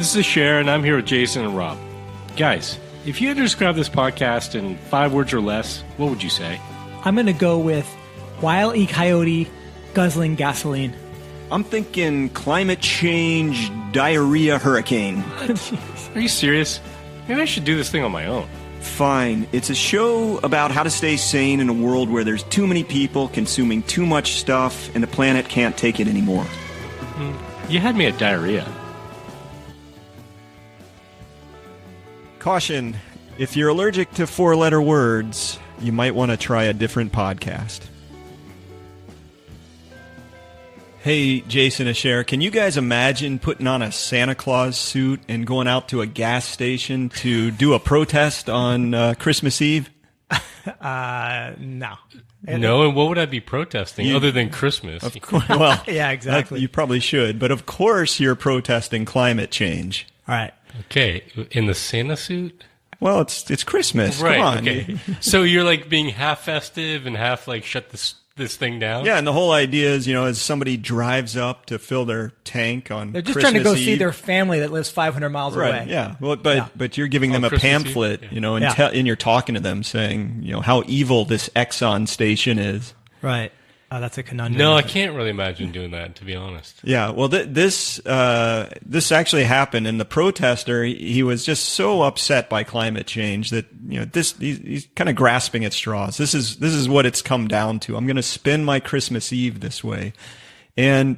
This is Cher, and I'm here with Jason and Rob. Guys, if you had to describe this podcast in 5 words or less, what would you say? I'm going to go with Wile E. Coyote guzzling gasoline. I'm thinking climate change, diarrhea, hurricane. Are you serious? Maybe I should do this thing on my own. Fine. It's a show about how to stay sane in a world where there's too many people consuming too much stuff and the planet can't take it anymore. You had me at diarrhea. Caution, if you're allergic to 4-letter words, you might want to try a different podcast. Hey, Jason and Cher, can you guys imagine putting on a Santa Claus suit and going out to a gas station to do a protest on Christmas Eve? No. No, and what would I be protesting other than Christmas? Of course. Well, Yeah, exactly. you probably should, but of course you're protesting climate change. All right. Okay, in the Santa suit? Well, it's Christmas. Right, Come on. okay. So you're like being half festive and half like shut this thing down? Yeah, and the whole idea is, as somebody drives up to fill their tank on They're just Christmas trying to go Eve, see their family that lives 500 miles right, away. yeah. Well, but you're giving them a Christmas Eve? pamphlet, Yeah. and you're talking to them saying, how evil this Exxon station is. Right. That's a conundrum. No, I can't really imagine doing that, to be honest. Yeah, well, this actually happened, and the protester, he was just so upset by climate change that he's kind of grasping at straws. This is what it's come down to. I'm going to spend my Christmas Eve this way, and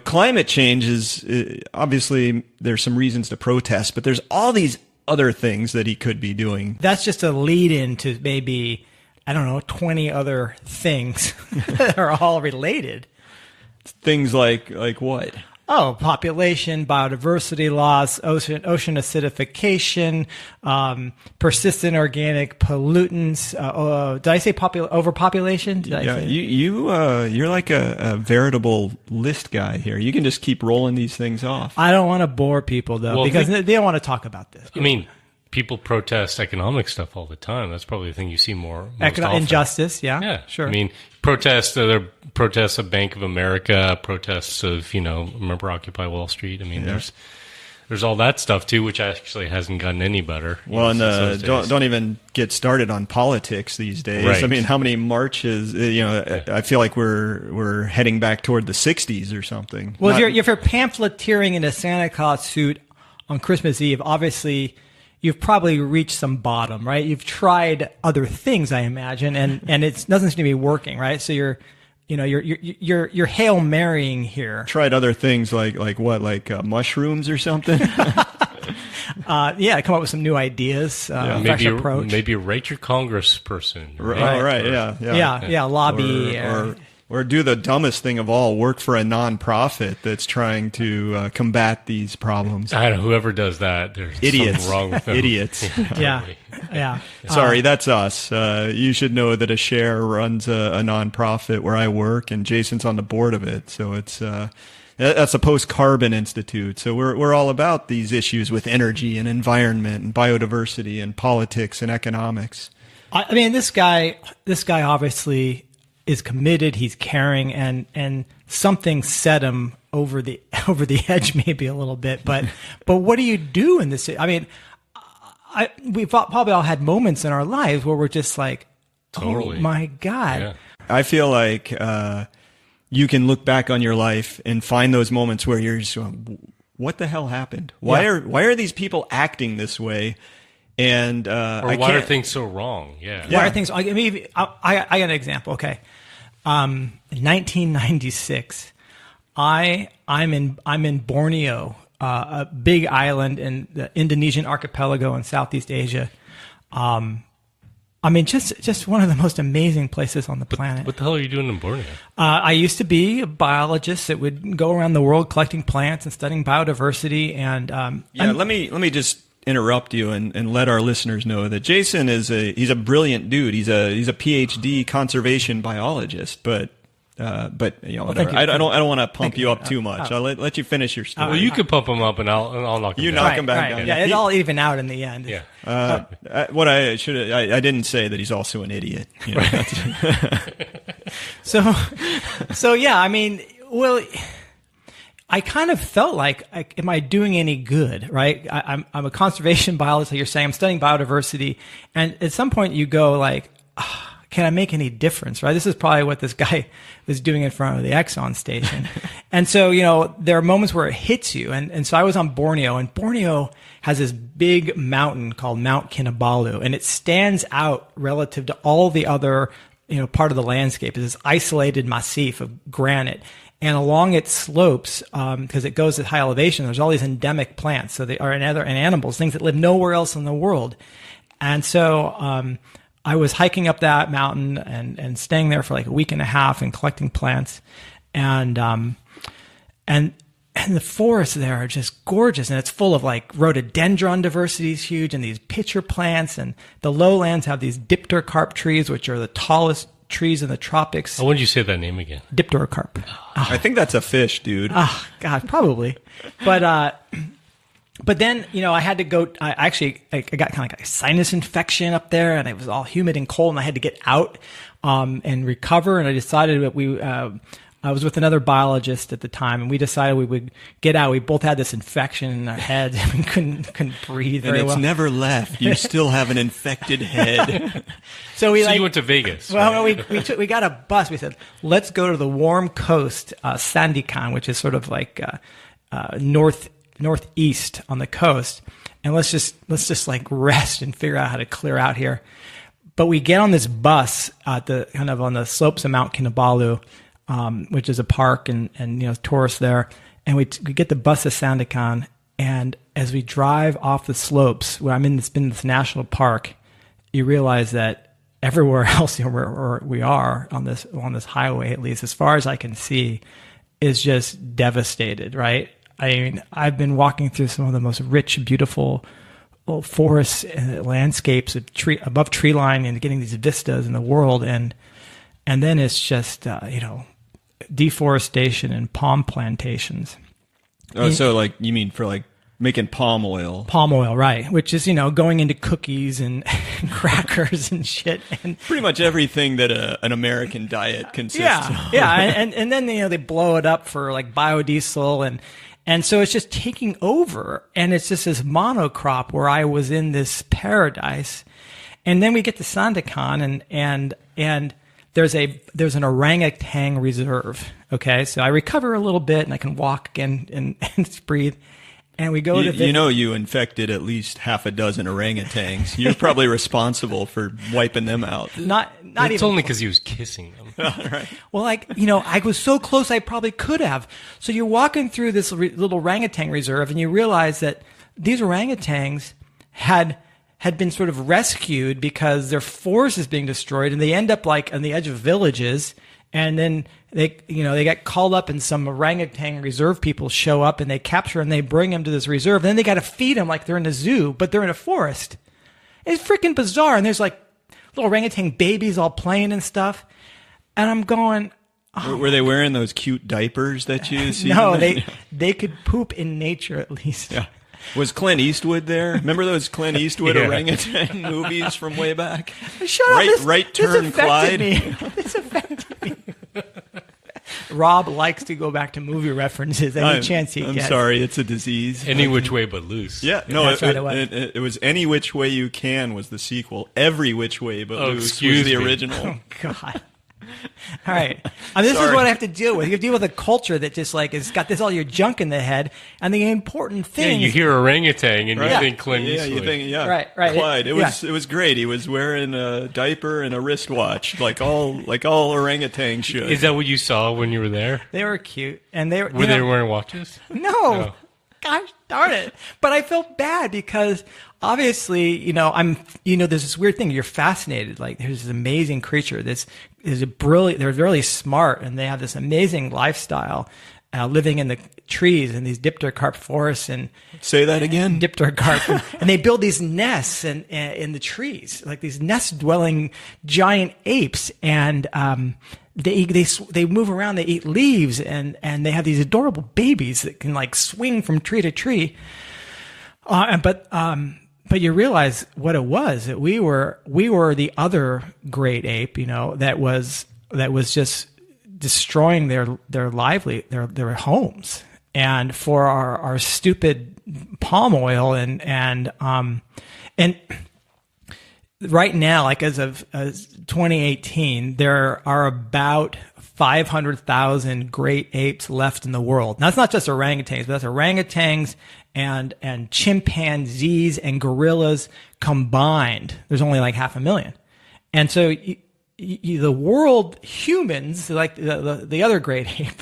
climate change is obviously there's some reasons to protest, but there's all these other things that he could be doing. That's just a lead-in to maybe, 20 other things that are all related. Things like what? Oh, population, biodiversity loss, ocean acidification, persistent organic pollutants. Did I say overpopulation? Did I say? You're like a veritable list guy here. You can just keep rolling these things off. I don't want to bore people, though, because they don't want to talk about this. I mean, people protest economic stuff all the time. That's probably the thing you see most often. Injustice, yeah. Yeah, sure. I mean, protests of Bank of America, protests of, remember Occupy Wall Street? I mean, there's all that stuff, too, which actually hasn't gotten any better. Well, and don't even get started on politics these days. Right. I mean, how many marches, I feel like we're heading back toward the 60s or something. Well, if you're pamphleteering in a Santa Claus suit on Christmas Eve, obviously you've probably reached some bottom, right? You've tried other things, I imagine, and it doesn't seem to be working, right? So you're Hail Marying here. Tried other things like what, mushrooms or something? Yeah, come up with some new ideas, fresh approach. Maybe write your congressperson. Right? Oh, right, yeah. Lobby. Or do the dumbest thing of all, work for a nonprofit that's trying to combat these problems. I don't know, whoever does that, there's Idiots. something wrong with them. Idiots. Yeah. Sorry, that's us. You should know that a Cher runs a nonprofit where I work, and Jason's on the board of it. So it's that's the Post-Carbon Institute. So we're all about these issues with energy and environment and biodiversity and politics and economics. I mean, this guy obviously is committed. He's caring, and something set him over the edge, maybe a little bit. But what do you do in this? I mean, we've probably all had moments in our lives where we're just like, Totally. oh my God. Yeah. I feel like you can look back on your life and find those moments where you're just going, what the hell happened? Why are these people acting this way? And why are things so wrong? Yeah. Why are things? I got an example. Okay, 1996. I'm in Borneo, a big island in the Indonesian archipelago in Southeast Asia. I mean, just one of the most amazing places on the planet. What the hell are you doing in Borneo? I used to be a biologist that would go around the world collecting plants and studying biodiversity. And let me just interrupt you and let our listeners know that Jason he's a brilliant dude. He's a PhD conservation biologist, but whatever. I don't want to pump you up too much. I'll let you finish your story. Well, you could pump him up, and I'll knock him down. You knock him back down. Yeah, it all even out in the end. Yeah. What I didn't say that he's also an idiot. So yeah, I mean, well, I kind of felt like, am I doing any good, right? I'm a conservation biologist, like you're saying. I'm studying biodiversity. And at some point you go like, can I make any difference, right? This is probably what this guy was doing in front of the Exxon station. And so, there are moments where it hits you. And so I was on Borneo, and Borneo has this big mountain called Mount Kinabalu, and it stands out relative to all the other, part of the landscape. It's this isolated massif of granite. And along its slopes, because it goes at high elevation, there's all these endemic plants. So they are and animals, things that live nowhere else in the world. And so, I was hiking up that mountain and staying there for like a week and a half and collecting plants. And the forests there are just gorgeous. And it's full of like rhododendron diversity is huge, and these pitcher plants, and the lowlands have these dipterocarp trees, which are the tallest trees in the tropics. When did you say that name again? Dipterocarp. I think that's a fish, dude. Oh, God, probably. But then, I had to go, I got kind of like a sinus infection up there, and it was all humid and cold, and I had to get out, and recover. And I decided that I was with another biologist at the time, and we decided we would get out. We both had this infection in our heads, and we couldn't breathe very well. And it's never left. You still have an infected head. So you went to Vegas. Well, right? we got a bus. We said, let's go to the warm coast, Sandikan, which is sort of like, northeast on the coast, and let's just like rest and figure out how to clear out here. But we get on this bus at the kind of on the slopes of Mount Kinabalu, which is a park, and tourists there, and we get the bus to Sandakan, and as we drive off the slopes, where I'm in this national park, you realize that everywhere else where we are on this highway, at least as far as I can see, is just devastated, right? I mean, I've been walking through some of the most rich, beautiful forests and landscapes above tree line, and getting these vistas in the world, and then it's just deforestation and palm plantations. Oh, so like you mean for like making palm oil? Palm oil, right? Which is going into cookies and crackers and shit, and pretty much everything that an American diet consists of. Yeah, and then they blow it up for like biodiesel and so it's just taking over, and it's just this monocrop where I was in this paradise. And then we get to Sandakan, and there's an orangutan reserve. Okay, so I recover a little bit, and I can walk again and breathe. And we go to you infected at least half a dozen orangutans. You're probably responsible for wiping them out. Not it's even only because he was kissing them. Right. Well, I was so close, I probably could have. So you're walking through this little orangutan reserve, and you realize that these orangutans had been sort of rescued because their forest is being destroyed, and they end up like on the edge of villages. And then they get called up, and some orangutan reserve people show up, and they capture and they bring them to this reserve. And then they got to feed them like they're in a zoo, but they're in a forest. It's freaking bizarre. And there's like little orangutan babies all playing and stuff. And I'm going, oh. Were they wearing those cute diapers that you see? No, they could poop in nature at least. Yeah. Was Clint Eastwood there? Remember those Clint Eastwood orangutan movies from way back? Shut up! Right Turn, Clyde. This affected me. Rob likes to go back to movie references any chance he gets. I'm sorry, it's a disease. Any Which Way But Loose. Yeah, no, it was Any Which Way You Can was the sequel. Every Which Way But Loose was the original. Oh, God. All right. This is what I have to deal with. You have to deal with a culture that just like has got all your junk in the head, and the important thing. Yeah, you hear orangutan and you think Clint Eastwood. You think right. Clyde. It was great. He was wearing a diaper and a wristwatch, like all orangutans should. Is that what you saw when you were there? They were cute, and they were they wearing watches? No. Oh. Gosh darn it. But I felt bad because obviously, there's this weird thing. You're fascinated. Like there's this amazing creature. They're really smart, and they have this amazing lifestyle, living in the trees in these dipterocarp forests. And say that again. Dipterocarp. And they build these nests in the trees, like these nest-dwelling giant apes. And, they move around, they eat leaves, and they have these adorable babies that can like swing from tree to tree. But you realize what it was, that we were the other great ape, that was just destroying their homes. and for our stupid palm oil and right now, like as of 2018, there are about 500,000 great apes left in the world. Now, it's not just orangutans, but that's orangutans and chimpanzees and gorillas combined. There's only like 500,000. And so the world, humans, like the other great ape,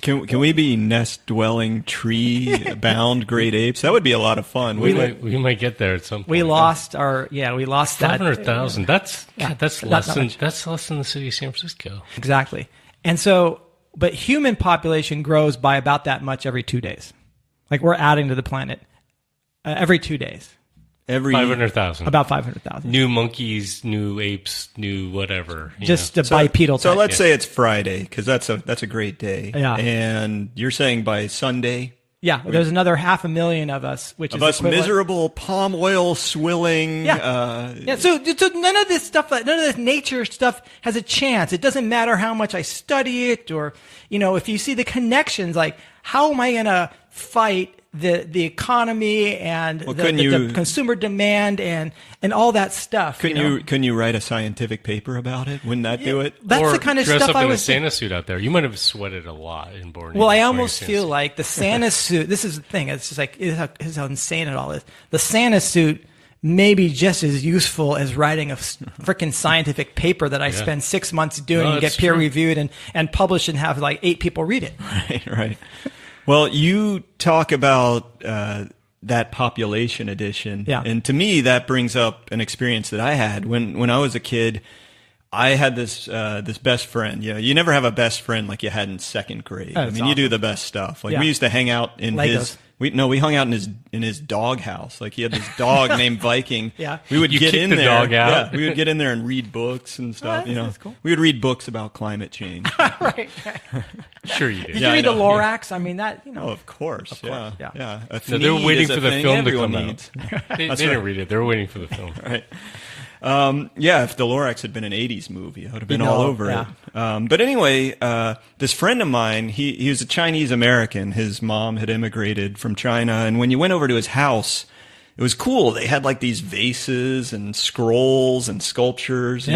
can we be nest-dwelling, tree-bound great apes? That would be a lot of fun. We might get there at some point. We lost that 500,000. That's less than the city of San Francisco. Exactly. And so, but human population grows by about that much every 2 days. Like we're adding to the planet every 2 days. Every 500,000. About 500,000. New monkeys, new apes, new whatever. Just a bipedal So type. let's say it's Friday, because that's a great day. Yeah. And you're saying by Sunday? Yeah, there's another 500,000 of us, which Of is us equivalent. miserable, palm oil swilling. Yeah. So none of this stuff, none of this nature stuff has a chance. It doesn't matter how much I study it, or if you see the connections, like how am I going to fight the economy and the consumer demand and all that stuff? Couldn't you write a scientific paper about it? Wouldn't that do it? That's or the kind of dress stuff up I in was a Santa suit out there. You might have sweated a lot in Borneo. Well, I almost feel like the Santa suit. This is the thing. It's just like is how insane it all is. The Santa suit may be just as useful as writing a freaking scientific paper that I spend 6 months doing and get peer reviewed and published and have like 8 people read it. Right. Well, you talk about that population edition, and to me that brings up an experience that I had when I was a kid. I had this best friend. You never have a best friend like you had in second grade. I mean, awesome. You do the best stuff. Like we used to hang out in Legos. We hung out in his dog house. Like he had this dog named Viking. Yeah. We would get kicked in the there. dog out. Yeah, we would get in there and read books and stuff. That's cool. We would read books about climate change. Right. Sure you did. Did you read the Lorax? I mean, that Oh, of course. yeah. Yeah. A No, they were Thneed waiting is a for the thing film to everyone come needs. out. They didn't read it. They were waiting for the film. Right. If the Lorax had been an 80s movie, I would have been all over it. But anyway, this friend of mine, he was a Chinese American. His mom had immigrated from China. And when you went over to his house, it was cool. They had like these vases and scrolls and sculptures.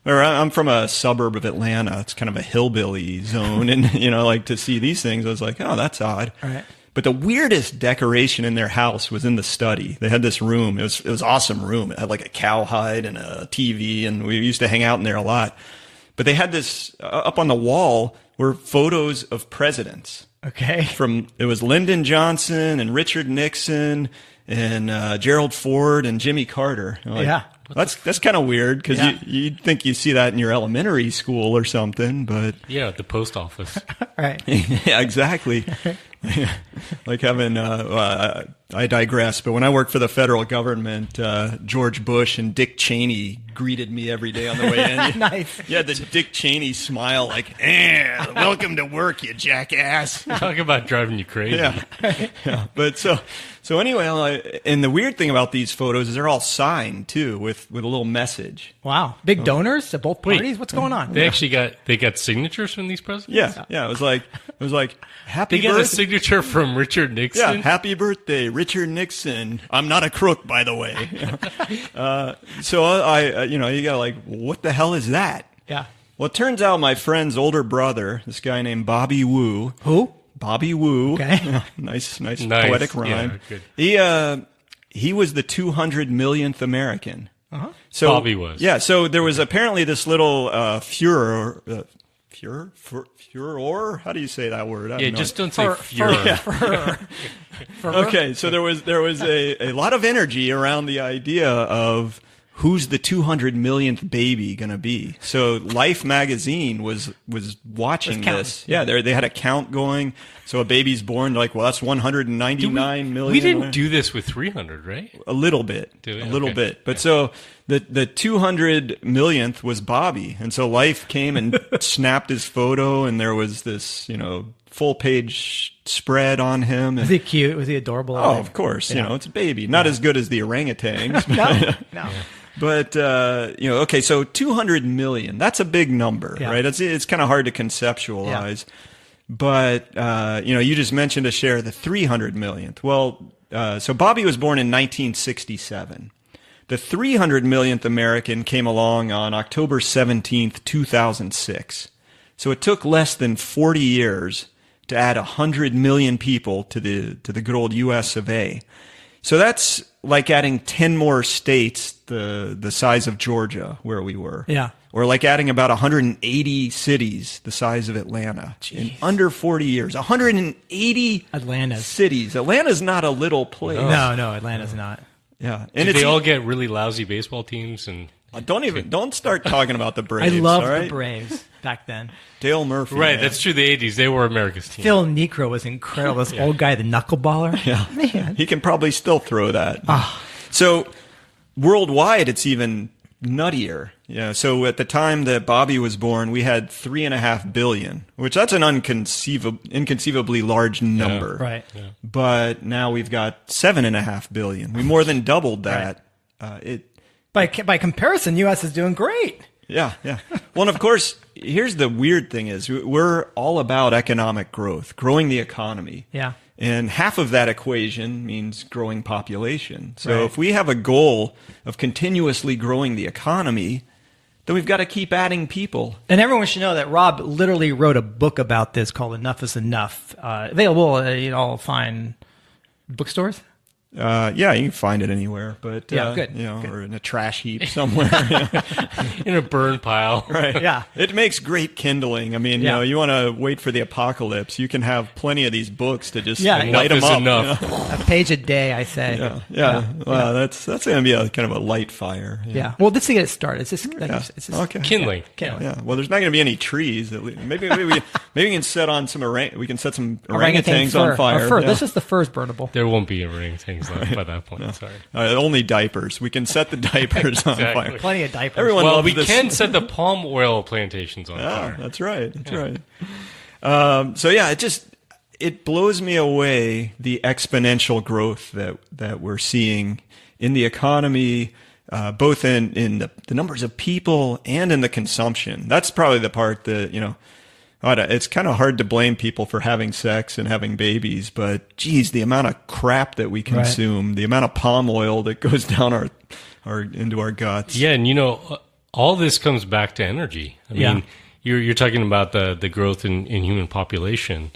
I'm from a suburb of Atlanta. It's kind of a hillbilly zone. And, like to see these things, I was like, oh, that's odd. Right. But the weirdest decoration in their house was in the study. They had this room. It was an awesome room. It had like a cowhide and a TV, and we used to hang out in there a lot. But they had this up on the wall were photos of presidents. Okay. It was Lyndon Johnson and Richard Nixon and Gerald Ford and Jimmy Carter. That's kind of weird because you'd think you see that in your elementary school or something, but Yeah, at the post office. Right. yeah, exactly. Like having, I digress, but when I worked for the federal government, George Bush and Dick Cheney greeted me every day on the way in. Nice. Yeah, the Dick Cheney smile, like, welcome to work, you jackass. Talk about driving you crazy. Yeah. But so anyway, and the weird thing about these photos is they're all signed too, with a little message. Wow. Big donors at both parties? What's going on? They actually got signatures from these presidents? Yeah. It was like happy They got a birthday. signature from Richard Nixon? Yeah, happy birthday, Richard Nixon. I'm not a crook, by the way. So I you got like, what the hell is that? Yeah. Well, it turns out my friend's older brother, this guy named Bobby Wu. Who? Bobby Wu. Okay. Nice poetic rhyme. Yeah, good. He was the 200 millionth American. Uh-huh. So Bobby was. Yeah. So there was apparently this little furor. Furor? How do you say that word? I Yeah, don't know. just don't say furor. Okay, so there was a lot of energy around the idea of who's the 200 millionth baby going to be. So Life magazine was watching this. Yeah, they had a count going. So a baby's born, like, well, that's 199 million. We didn't do this with 300, right? A little bit. Do we? A little Okay. bit. But so the 200 millionth was Bobby. And so Life came and snapped his photo, and there was this, full page spread on him. Was he cute? Was he adorable? Oh, of course. Yeah. It's a baby. Not as good as the orangutans. No. But, okay, so 200 million, that's a big number, Yeah. right? It's kind of hard to conceptualize. But, you just mentioned a share of the 300 millionth. Well, so Bobby was born in 1967. The 300 millionth American came along on October 17th, 2006. So it took less than 40 years to add 100 million people to the good old U.S. of A. So that's like adding 10 more states the size of Georgia, where we were. Yeah. Or like adding about 180 cities the size of Atlanta in under 40 years. 180 cities. Atlanta's not a little place. No, Atlanta's not. Yeah. And they all get really lousy baseball teams and don't start talking about the Braves. I loved all right? the Braves back then. Dale Murphy. Right, man. that's true. The 80s, they were America's team. Phil Niekro was incredible. This old guy, the knuckleballer. Yeah. Man. He can probably still throw that. So worldwide, it's even nuttier. Yeah. So at the time that Bobby was born, we had 3.5 billion, which that's an inconceivably large number. Right. Yeah. But now we've got 7.5 billion. We more than doubled that. By comparison, U.S. is doing great. Yeah. Well, and of course, here's the weird thing is we're all about economic growth, growing the economy. Yeah. And half of that equation means growing population. So if we have a goal of continuously growing the economy, then we've got to keep adding people. And everyone should know that Rob literally wrote a book about this called Enough is Enough. Available at all fine bookstores. Yeah, you can find it anywhere, but good. Or in a trash heap somewhere, in a burn pile. Right? Yeah, it makes great kindling. I mean, you want to wait for the apocalypse. You can have plenty of these books to just light them up. Enough. A page a day, I say. Yeah. Well, that's going to be a kind of a light fire. Yeah. Well, this to get it started. It's just okay. Kindling. Yeah. Well, there's not going to be any trees. Maybe we can set on some some orangutans on fire. Fur. This is the fur's burnable. There won't be orangutans left by that point. No. Sorry. Only diapers. We can set the diapers on fire. Plenty of diapers. Everyone we can set the palm oil plantations on fire. That's right. So yeah, it blows me away the exponential growth that we're seeing in the economy, both in the numbers of people and in the consumption. That's probably the part that it's kind of hard to blame people for having sex and having babies, but geez, the amount of crap that we consume, the amount of palm oil that goes down into our guts. Yeah, and all this comes back to energy. I mean, you're talking about the growth in human population.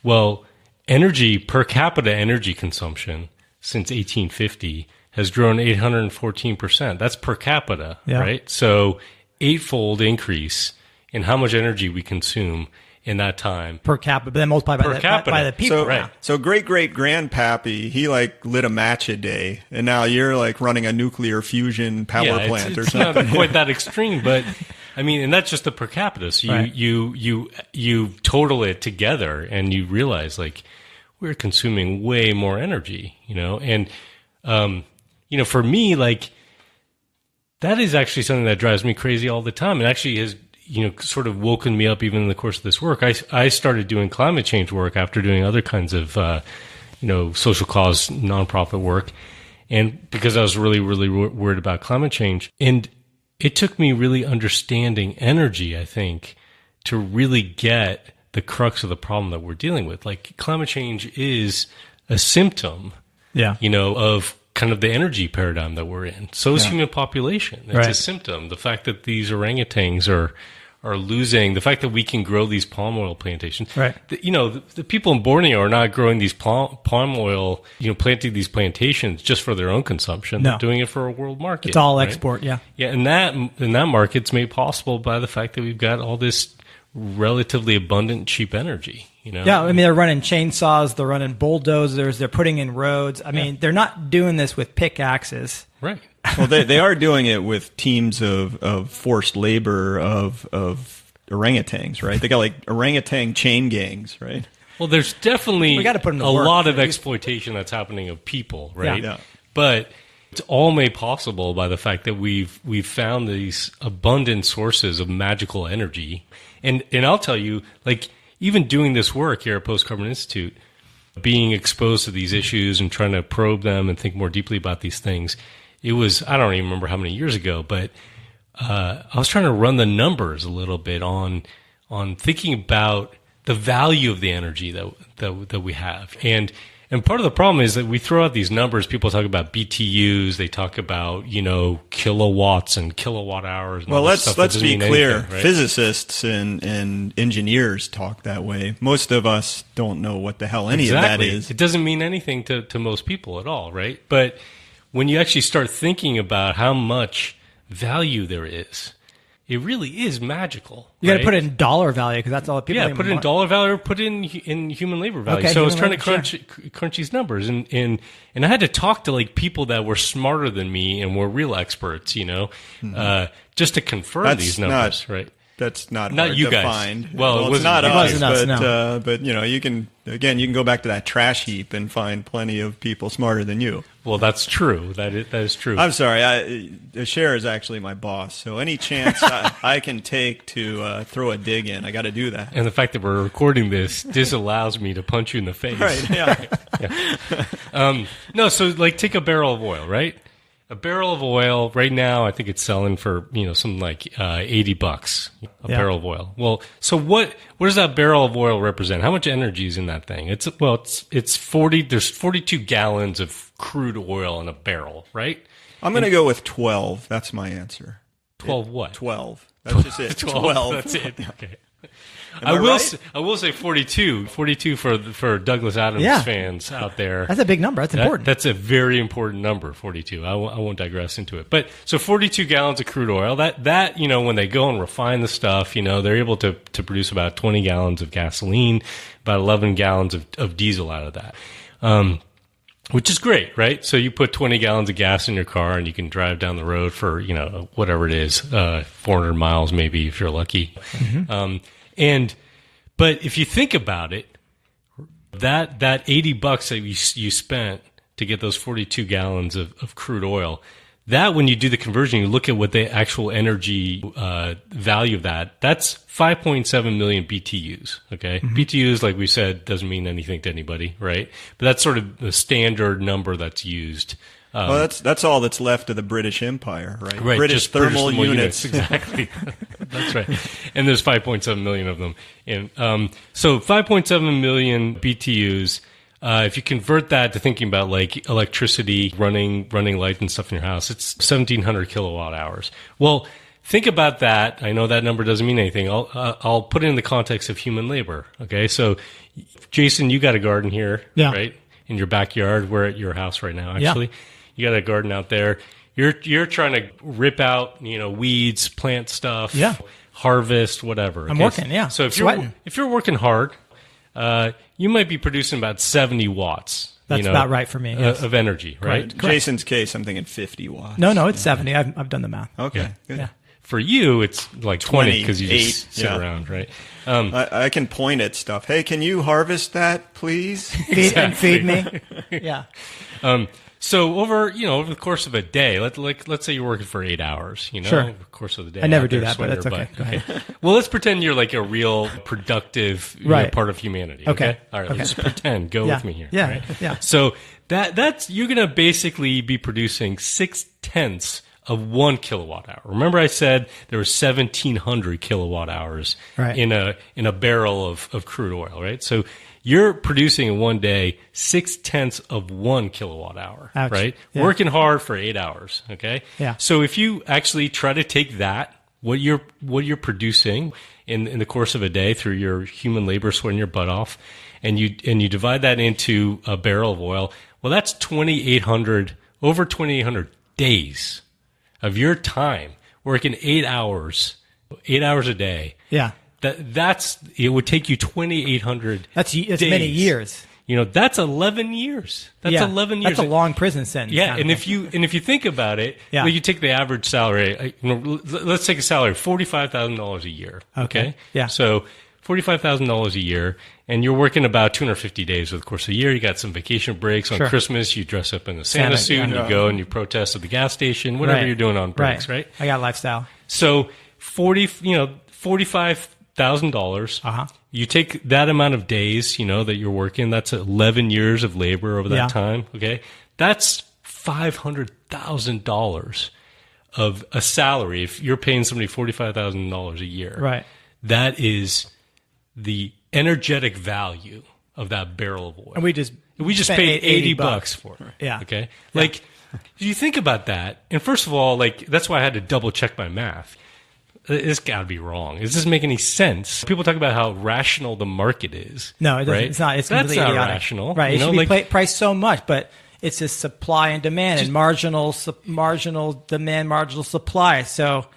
Well, per capita energy consumption since 1850 has grown 814%. That's per capita, right? So 8-fold increase in how much energy we consume in that time. Per capita, but then multiplied by the people. So great-great-grandpappy, he lit a match a day, and now you're running a nuclear fusion power plant or something. It's not quite that extreme, but I mean, and that's just the per capita. So you total it together and you realize we're consuming way more energy, and for me, that is actually something that drives me crazy all the time. It actually has sort of woken me up even in the course of this work. I started doing climate change work after doing other kinds of, social cause nonprofit work. And because I was really, really worried about climate change. And it took me really understanding energy, I think, to really get the crux of the problem that we're dealing with. Climate change is a symptom, of kind of the energy paradigm that we're in. So is human population. It's a symptom. The fact that these orangutans are losing, the fact that we can grow these palm oil plantations. Right. The people in Borneo are not growing these palm oil, planting these plantations just for their own consumption. No. They're doing it for a world market. It's all export, Yeah, and that market's made possible by the fact that we've got all this relatively abundant, cheap energy. Yeah, I mean, they're running chainsaws, they're running bulldozers, they're putting in roads. I mean, they're not doing this with pickaxes. Right. Well, they are doing it with teams of forced labor of orangutans, right? They got orangutan chain gangs, right? Well, there's definitely we gotta put them to a work. lot of exploitation that's happening of people, right? Yeah. But it's all made possible by the fact that we've found these abundant sources of magical energy. And I'll tell you, even doing this work here at Post Carbon Institute, being exposed to these issues and trying to probe them and think more deeply about these things, it was, I don't even remember how many years ago, but I was trying to run the numbers a little bit on thinking about the value of the energy that we have. And part of the problem is that we throw out these numbers. People talk about BTUs. They talk about, kilowatts and kilowatt hours. And well, let's be clear. Anything, right? Physicists and engineers talk that way. Most of us don't know what the hell any of that is. It doesn't mean anything to most people at all, right? But when you actually start thinking about how much value there is, it really is magical. You got to put it in dollar value because that's all people. Yeah, put it in dollar value or put it in human labor value. Okay, so I was trying to crunch these numbers, and I had to talk to like people that were smarter than me and were real experts, just to confirm these numbers, right? That's not you to guys. Find. Well, it's not us, no. but you can go back to that trash heap and find plenty of people smarter than you. Well, that's true. That is true. I'm sorry. Cher is actually my boss, so any chance I can take to throw a dig in, I got to do that. And the fact that we're recording this disallows me to punch you in the face. Right? Yeah. No. So like, take a barrel of oil, right? A barrel of oil right now, I think it's selling for something like $80 a barrel of oil. Well, so what does that barrel of oil represent? How much energy is in that thing? It's 40. There's 42 gallons of crude oil in a barrel, right? I'm going to go with 12. That's my answer. 12 what? 12. That's just it. 12. That's it. Okay. I will say 42. 42 for Douglas Adams fans out there. That's a big number. That's important. That's a very important number, 42. I won't digress into it. But so 42 gallons of crude oil, that when they go and refine the stuff, they're able to produce about 20 gallons of gasoline, about 11 gallons of diesel out of that. Which is great, right? So you put 20 gallons of gas in your car and you can drive down the road for, whatever it is, 400 miles maybe if you're lucky. Mm-hmm. But if you think about it, that $80 that you spent to get those 42 gallons of crude oil, that when you do the conversion, you look at what the actual energy value of that's 5.7 million BTUs. Okay, mm-hmm. BTUs, like we said, doesn't mean anything to anybody, right? But that's sort of the standard number that's used. Well, that's all that's left of the British Empire, right? Right, British thermal units. Exactly. That's right. And there's 5.7 million of them. And so 5.7 million BTUs. If you convert that to thinking about like electricity, running lights and stuff in your house, it's 1,700 kilowatt hours. Well, think about that. I know that number doesn't mean anything. I'll put it in the context of human labor. Okay, so Jason, you got a garden here, right, in your backyard. We're at your house right now, actually. Yeah. You got a garden out there. You're trying to rip out, weeds, plant stuff, harvest, whatever. Okay? I'm working, yeah. So if you're working hard, you might be producing about 70 watts. That's about right for me. Yes. Of energy, right? Jason's case, I'm thinking 50 watts. No, it's 70. I've done the math. Okay, good. Yeah. For you, it's like 20 because you just sit around, right? I can point at stuff. Hey, can you harvest that, please? Feed me. Yeah. So over the course of a day, let's say you're working for 8 hours, sure. Over the course of the day. I never do that, but that's okay. Go ahead. Well, let's pretend you're like a real productive part of humanity. Okay. All right. Let's pretend. Go with me here. Yeah. Right? Yeah. So that's you're going to basically be producing 0.6 of 1 kilowatt hour. Remember, I said there were 1,700 kilowatt hours in a barrel of crude oil, right? So you're producing in one day 0.6 of 1 kilowatt hour, Ouch. Right? Yeah. Working hard for 8 hours. Okay. Yeah. So if you actually try to take that, what you're producing in the course of a day through your human labor, sweating your butt off, and you divide that into a barrel of oil, well, that's 2,800 days of your time working 8 hours a day. Yeah. It would take you 2,800 That's days. Many years. That's 11 years. That's 11 years. That's a long prison sentence. Yeah, and if you think about it, you take the average salary. Let's take a salary of $45,000 a year. Okay. Yeah. So $45,000 a year, and you're working about 250 days over the course of the year. You got some vacation breaks on Christmas. You dress up in a Santa suit, and you go and you protest at the gas station. Whatever you're doing on breaks, right? I got lifestyle. So $45,000. You take that amount of days, that you're working. That's 11 years of labor over that time. Okay, that's $500,000 of a salary. If you're paying somebody $45,000 a year, right? That is the energetic value of that barrel of oil. And we just paid $80 for it. Yeah. Okay. Like, you think about that, and first of all, like, that's why I had to double check my math. It's got to be wrong. Does this make any sense? People talk about how rational the market is. No, it doesn't. Right? It's not. It's That's completely not idiotic. rational. Right. You It know, should be like, priced so much, but it's just supply and demand, and marginal demand, marginal supply. So,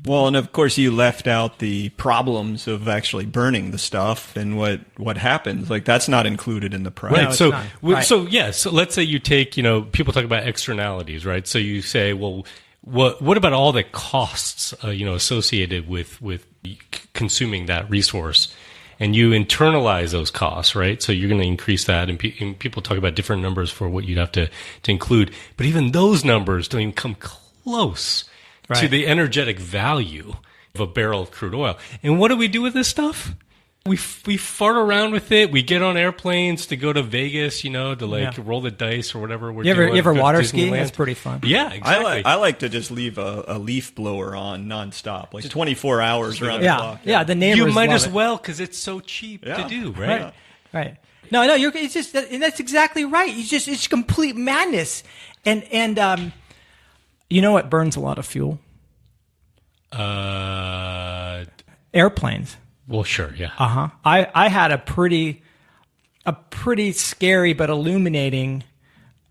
Well, and of course you left out the problems of actually burning the stuff and what happens. Like, that's not included in the price. right. No, it's So, not. Right. So let's say you take, people talk about externalities, right? So you say, well, what about all the costs, associated with consuming that resource? And you internalize those costs, right? So you're going to increase that, and people talk about different numbers for what you'd have to include. But even those numbers don't even come close to the energetic value of a barrel of crude oil. And what do we do with this stuff? We fart around with it. We get on airplanes to go to Vegas, to roll the dice or whatever we're doing. you ever Go to water ski? Disneyland. That's pretty fun. Yeah, exactly. I like to just leave a leaf blower on nonstop, like 24 hours around the clock. Yeah. The neighbors You might love as it. well, because it's so cheap to do, right? Right. No, it's just, and that's exactly right. It's complete madness. And you know what burns a lot of fuel? Airplanes. Well, sure, yeah. I had a pretty scary but illuminating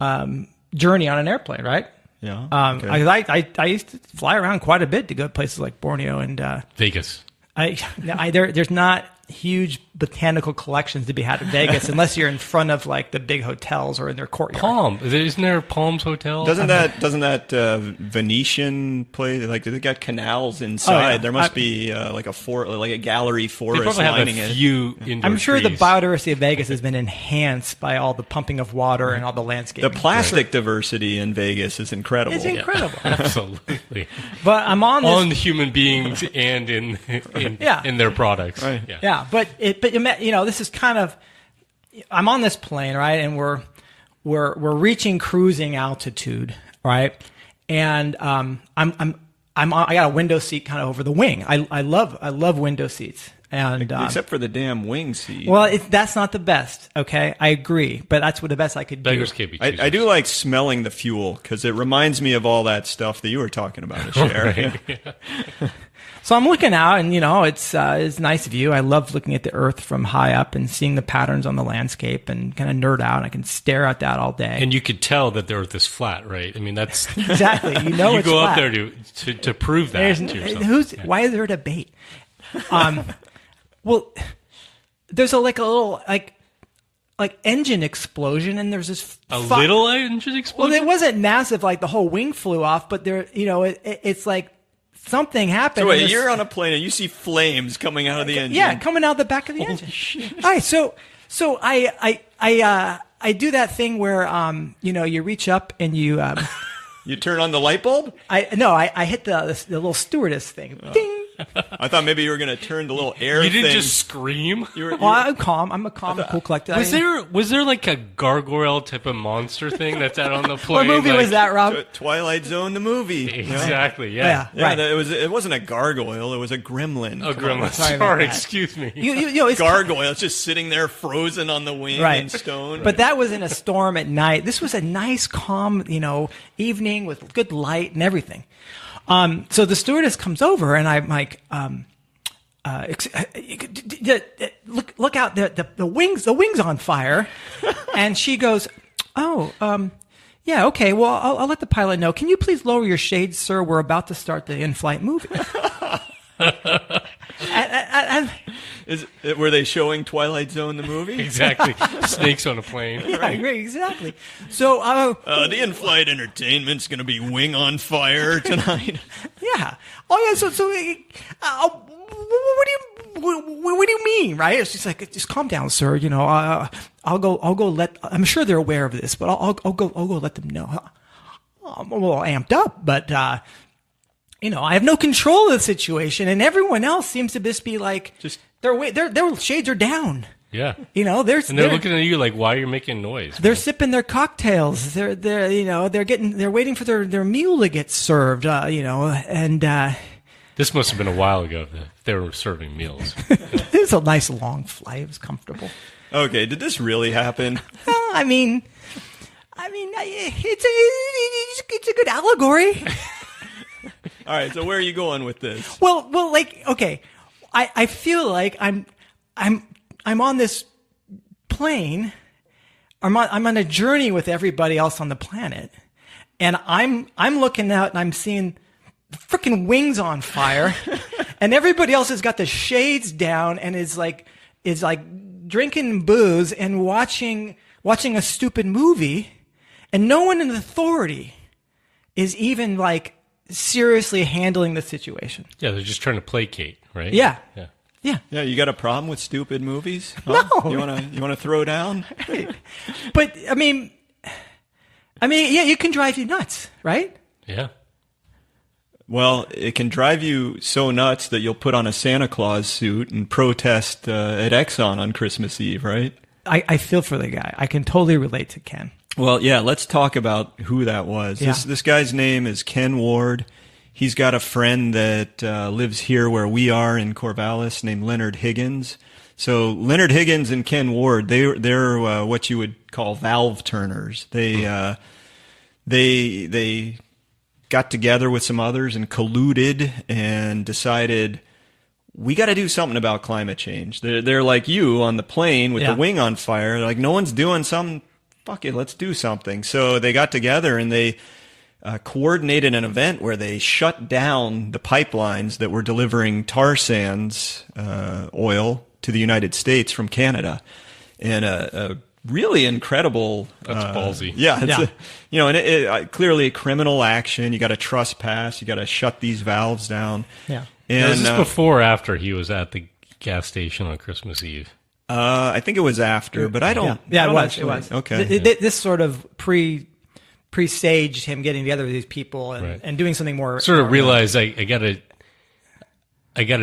journey on an airplane, right? Yeah. Okay. I used to fly around quite a bit to go to places like Borneo and Vegas. There's not huge botanical collections to be had in Vegas unless you're in front of like the big hotels or in their courtyard. Palm. Isn't there Palms Hotel? Doesn't that Venetian place, like, they got canals inside? Oh, yeah. There must be like a gallery They forest probably have lining a it. few indoor I'm sure the trees. biodiversity of Vegas has been enhanced by all the pumping of water and all the landscaping. The plastic diversity in Vegas is incredible. It's incredible. Absolutely. But I'm on this. On human beings and in their products. Right. Yeah, but this is kind of, I'm on this plane, right, and we're reaching cruising altitude, right, and I got a window seat kind of over the wing. I love window seats, and Except for the damn wing seat. well, that's not the best. Okay, I agree, but that's what the best I could do. Beggars can't be choosers. I do like smelling the fuel because it reminds me of all that stuff that you were talking about, Cher. Right. So I'm looking out, and it's a nice view. I love looking at the Earth from high up and seeing the patterns on the landscape, and kind of nerd out. I can stare at that all day. And you could tell that the Earth is flat, right? I mean, that's exactly. You know, you it's go flat. up there to prove that to yourself. Why is there a debate? Well, there's a little engine explosion, and there's this little engine explosion. Well, it wasn't massive, like the whole wing flew off, but there, it's like something happened. So wait, you're on a plane and you see flames coming out of the engine. Yeah, coming out the back of the engine. All right, so I do that thing where you reach up and you You turn on the light bulb? I hit the little stewardess thing. Ding. I thought maybe you were going to turn the little air You didn't thing. just scream. Well, I'm calm. I'm a calm, cool, collected. Was there like a gargoyle type of monster thing that's out on the plane? What movie was that, Rob? Twilight Zone, the movie. Exactly. Yeah. Yeah, Right. it wasn't a gargoyle. It was a gremlin. A gremlin. Sorry about Sorry, that. excuse me. It's Gargoyle. It's just sitting there frozen on the wing Right. in stone. But that was in a storm at night. This was a nice, calm, evening with good light and everything. So the stewardess comes over, and I'm like, look out, the wings on fire. And she goes, yeah, okay, well, I'll let the pilot know. Can you please lower your shades, sir? We're about to start the in-flight movie. Were they showing Twilight Zone, the movie? Exactly. Snakes on a plane. Yeah, exactly. So, The in-flight entertainment's going to be wing on fire tonight. yeah. Oh, yeah. So, what do you mean, right? It's just like, just calm down, sir. I'll go I'm sure they're aware of this, but I'll go let them know. I'm a little amped up, but, I have no control of the situation, and everyone else seems to just be like, their shades are down. Yeah. They're looking at you like, why are you making noise? They're sipping their cocktails. They're waiting for their meal to get served. And This must have been a while ago that they were serving meals. It was a nice long flight. It was comfortable. Okay, did this really happen? Well, I mean, it's a good allegory. All right, so where are you going with this? Well, like, okay, I feel like I'm on this plane. I'm on a journey with everybody else on the planet, and I'm looking out and I'm seeing the freaking wings on fire, and everybody else has got the shades down and is like drinking booze and watching a stupid movie, and no one in authority is even like seriously handling the situation. Yeah, they're just trying to placate, right? Yeah. Yeah, you got a problem with stupid movies? Huh? No. You wanna throw down? But I mean, yeah, you can drive you nuts, right? Yeah. Well, it can drive you so nuts that you'll put on a Santa Claus suit and protest at Exxon on Christmas Eve, right? I feel for the guy. I can totally relate to Ken. Well, yeah, let's talk about who that was. Yeah. This guy's name is Ken Ward. He's got a friend that lives here where we are in Corvallis named Leonard Higgins. So Leonard Higgins and Ken Ward, they're what you would call valve turners. They got together with some others and colluded and decided we got to do something about climate change. They're like you on the plane with the wing on fire. They're like, no one's doing something. Fuck it, let's do something. So they got together and they coordinated an event where they shut down the pipelines that were delivering tar sands oil to the United States from Canada. And a really incredible. That's ballsy. Yeah, and clearly a criminal action. You got to trespass. You got to shut these valves down. Yeah. And Was this before or after he was at the gas station on Christmas Eve? I think it was after, but I don't. Yeah, I don't it was. actually- It was. Okay. This sort of presaged him getting together with these people and doing something more. Sort of realized I gotta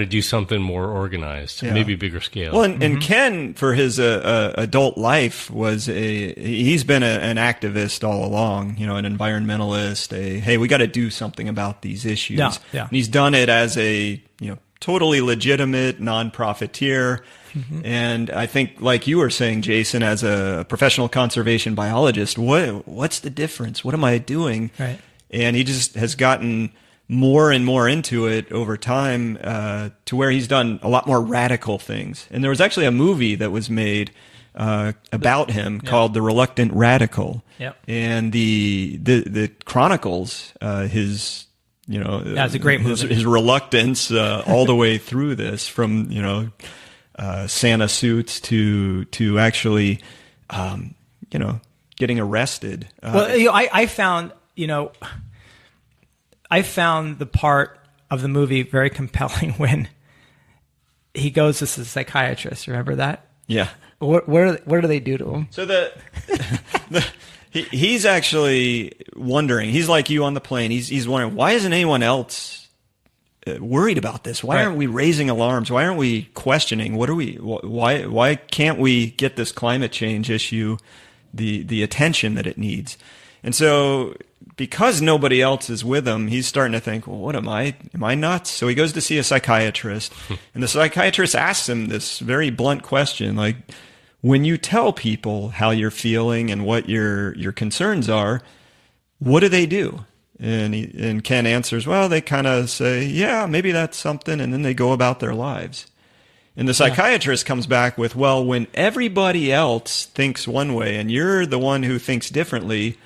do something more organized, Yeah. maybe bigger scale. Well, and Ken, for his adult life, he's been an activist all along. You know, an environmentalist. Hey, we got to do something about these issues. Yeah. And he's done it as a totally legitimate non-profiteer. Mm-hmm. And I think, like you were saying, Jason, as a professional conservation biologist, what's the difference? What am I doing? Right. And he just has gotten more and more into it over time to where he's done a lot more radical things. And there was actually a movie that was made about him called The Reluctant Radical. Yep. And the chronicles his it's a great movie. his reluctance all the way through this, from Santa suits to actually getting arrested. I found the part of the movie very compelling when he goes to the psychiatrist. Remember that? Yeah. What do they do to him? So he's actually wondering. He's like you on the plane. He's wondering, why isn't anyone else worried about this? Why aren't we raising alarms? Why aren't we questioning? Why can't we get this climate change issue the attention that it needs? And so, because nobody else is with him, he's starting to think, well, what am I nuts? So he goes to see a psychiatrist, and the psychiatrist asks him this very blunt question, like, when you tell people how you're feeling and what your concerns are, what do they do? And Ken answers, well, they kind of say, yeah, maybe that's something, and then they go about their lives. And the psychiatrist comes back with, well, when everybody else thinks one way and you're the one who thinks differently,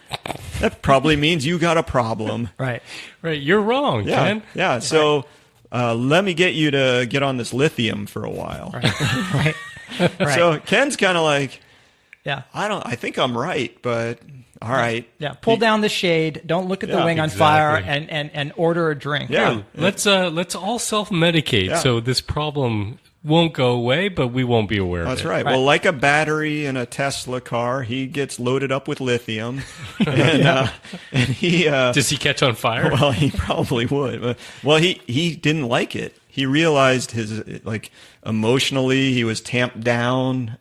that probably means you got a problem. Right. You're wrong, Ken. Yeah. So let me get you to get on this lithium for a while. Right. So Ken's kind of like, yeah, I think I'm right, but all right. Yeah. Pull down the shade. Don't look at the wing on fire, and order a drink. Yeah. Let's all self-medicate so this problem won't go away, but we won't be aware of it. That's right. Well, like a battery in a Tesla car, he gets loaded up with lithium, and he does he catch on fire? Well, he probably would. Well, he didn't like it. He realized emotionally he was tamped down.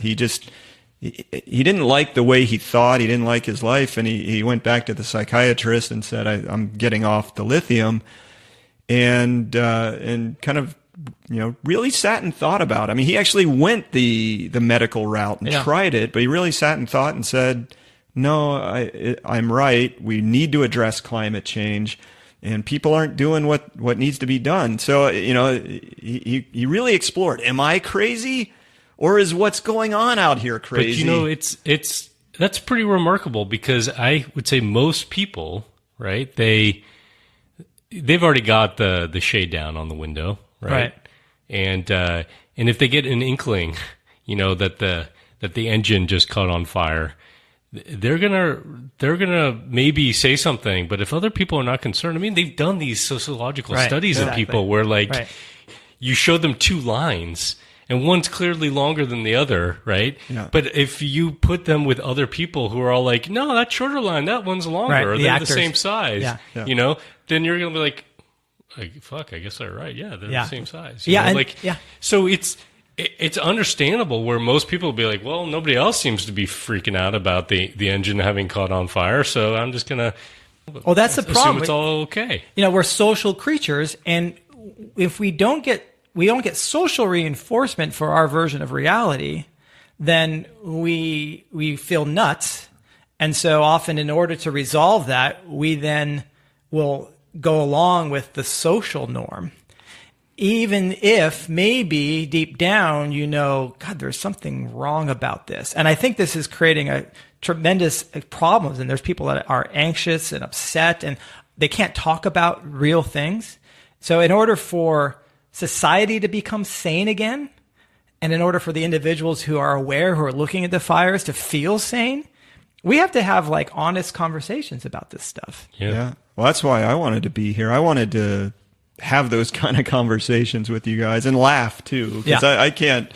He didn't like the way he thought. He didn't like his life, and he went back to the psychiatrist and said, "I'm getting off the lithium." and kind of, really sat and thought about it. I mean, he actually went the medical route and tried it, but he really sat and thought and said, no, I'm right. We need to address climate change, and people aren't doing what needs to be done. So, he really explored, am I crazy, or is what's going on out here crazy? But that's pretty remarkable, because I would say most people, right, they've already got the shade down on the window, right? And if they get an inkling, that the engine just caught on fire, they're gonna maybe say something. But if other people are not concerned, I mean, they've done these sociological studies of people where you show them two lines and one's clearly longer than the other, right? Yeah. But if you put them with other people who are all like, no, that shorter line, that one's longer, or they're the same size, then you're gonna be like, fuck, I guess they're right. Yeah, they're the same size. So it's understandable where most people will be like, well, nobody else seems to be freaking out about the engine having caught on fire, so I'm just going to that's the problem. It's all okay. We're social creatures, and if we don't get social reinforcement for our version of reality, then we feel nuts. And so often, in order to resolve that, we then will go along with the social norm, even if maybe deep down, God, there's something wrong about this. And I think this is creating a tremendous problems. And there's people that are anxious and upset, and they can't talk about real things. So in order for society to become sane again, and in order for the individuals who are aware, who are looking at the fires, to feel sane, we have to have honest conversations about this stuff. Yeah. Well, that's why I wanted to be here. I wanted to have those kind of conversations with you guys and laugh too, because I can't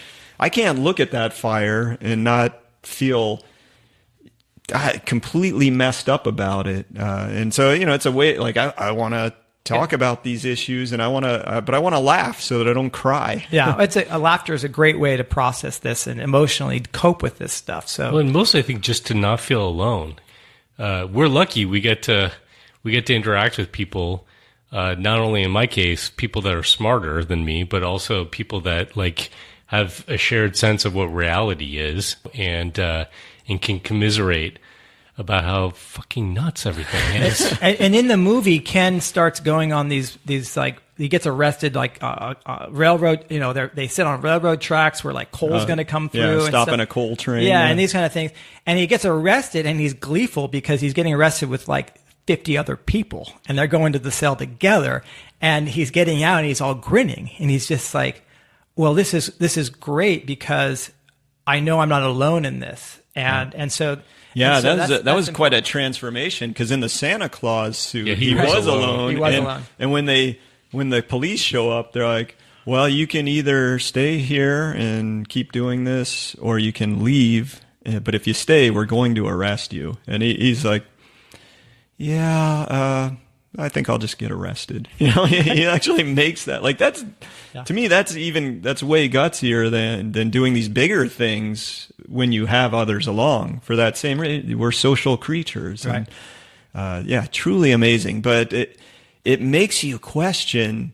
look at that fire and not feel completely messed up about it. And so, it's a way, I want to talk about these issues, and but I want to laugh so that I don't cry. Yeah, laughter is a great way to process this and emotionally cope with this stuff. So, and mostly I think just to not feel alone. We're lucky we get to interact with people. Not only in my case, people that are smarter than me, but also people that have a shared sense of what reality is, and can commiserate about how fucking nuts everything is. And in the movie, Ken starts going on these he gets arrested railroad. They sit on railroad tracks where coal's going to come through. Yeah, stopping a coal train. Yeah, and these kind of things. And he gets arrested, and he's gleeful because he's getting arrested with 50 other people, and they're going to the cell together, and he's getting out and he's all grinning, and he's just like, well, this is great because I know I'm not alone in this. And so that was quite a transformation, because in the Santa Claus suit he was alone. He was alone. And when the police show up, they're like, well, you can either stay here and keep doing this, or you can leave, but if you stay, we're going to arrest you. And he's like, I think I'll just get arrested. He actually makes that. To me, that's way gutsier than doing these bigger things when you have others along for that same reason. We're social creatures. Right. And, truly amazing. But it makes you question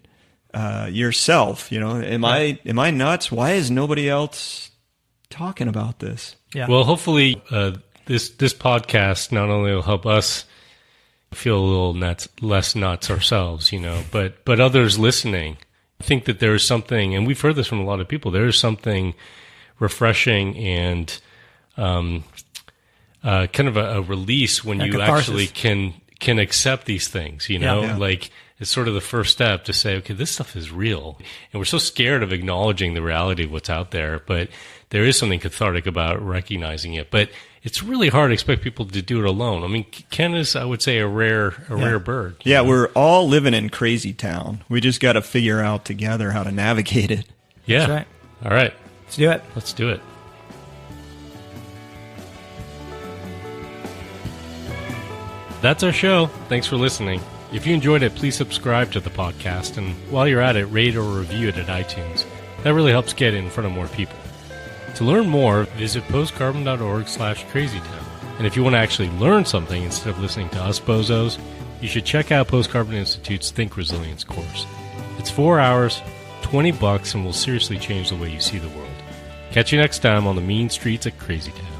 yourself. Am I nuts? Why is nobody else talking about this? Yeah. Well, hopefully this podcast not only will help us feel a little less nuts ourselves, but others listening. I think that there is something, and we've heard this from a lot of people, there is something refreshing and kind of a release when you actually can accept these things, it's sort of the first step to say, okay, this stuff is real. And we're so scared of acknowledging the reality of what's out there, but there is something cathartic about recognizing it. But it's really hard to expect people to do it alone. I mean, Ken is, I would say, a rare bird. Yeah, we're all living in crazy town. We just got to figure out together how to navigate it. Yeah. That's right. All right. Let's do it. Let's do it. That's our show. Thanks for listening. If you enjoyed it, please subscribe to the podcast. And while you're at it, rate or review it at iTunes. That really helps get it in front of more people. To learn more, visit postcarbon.org/crazytown. And if you want to actually learn something instead of listening to us bozos, you should check out Post Carbon Institute's Think Resilience course. It's 4 hours, $20, and will seriously change the way you see the world. Catch you next time on the mean streets of Crazy Town.